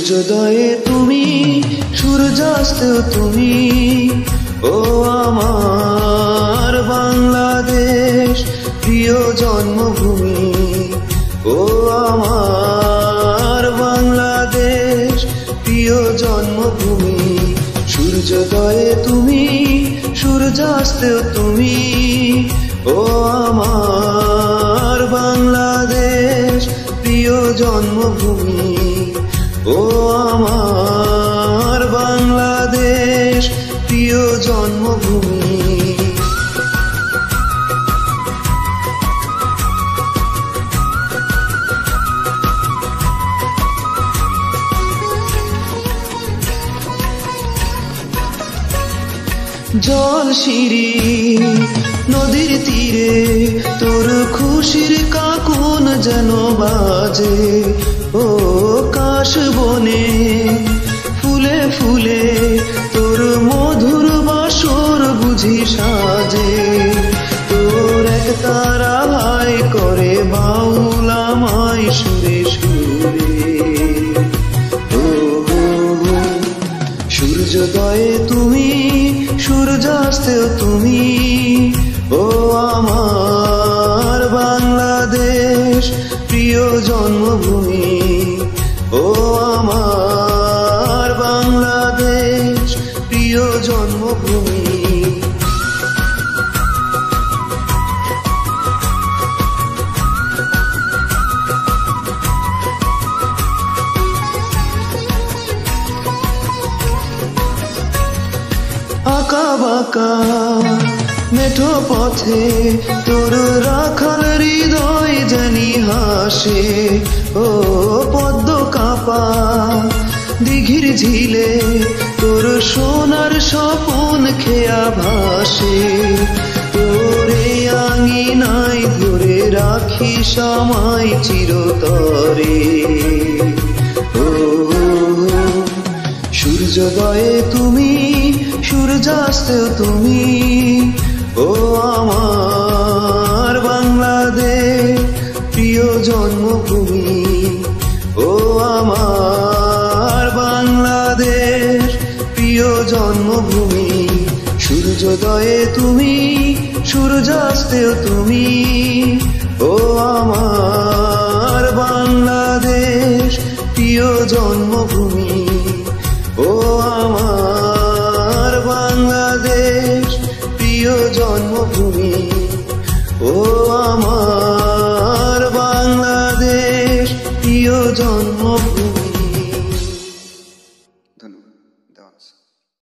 সূর্যোদয়ে তুমি, সূর্যাস্তেও তুমি, ও আমার বাংলাদেশ প্রিয় জন্মভূমি। ও আমার বাংলাদেশ প্রিয় জন্মভূমি। সূর্যোদয়ে তুমি, সূর্যাস্তেও তুমি, ও আমার বাংলাদেশ প্রিয় জন্মভূমি। ও আমার বাংলাদেশ প্রিয় জন্মভূমি। জলশিরি নদীর তীরে তোর খুশির কাকুন যেন বাজে। ও কাশ বনে ফুলে ফুলে তোর মধুর বাসর বুঝি সাজে। তোর এক তারা ভাই করে বাউল আমায় সুরে সুরে। সূর্যোদয়ে তুমি, সূর্যাস্তেও তুমি, ও আমার বাংলাদেশ প্রিয় জন্মভূমি। ও আমার বাংলাদেশ প্রিয় জন্মভূমি। আঁকা বাঁকা মেঠো পথে তোর রাখাল হৃদয় জানি হাসে। ও পদ্ম কাঁপা দিঘির ঝিলে তোর সোনার স্বপন খেয়া ভাসে। তোরে আঙিনায় ধরে রাখিস আমায় চিরতরে। সূর্যোদয়ে তুমি, সূর্যাস্তেও তুমি, ও আমার বাংলাদেশ প্রিয় জন্মভূমি। ও আমার বাংলাদেশ প্রিয় জন্মভূমি। সূর্যোদয়ে তুমি, সূর্যাস্তেও তুমি, ও আমার বাংলাদেশ প্রিয় জন্মভূমি। ও আমার বাংলাদেশ প্রিয় জন্মভূমি। ও আমার বাংলাদেশ প্রিয় জন্মভূমি।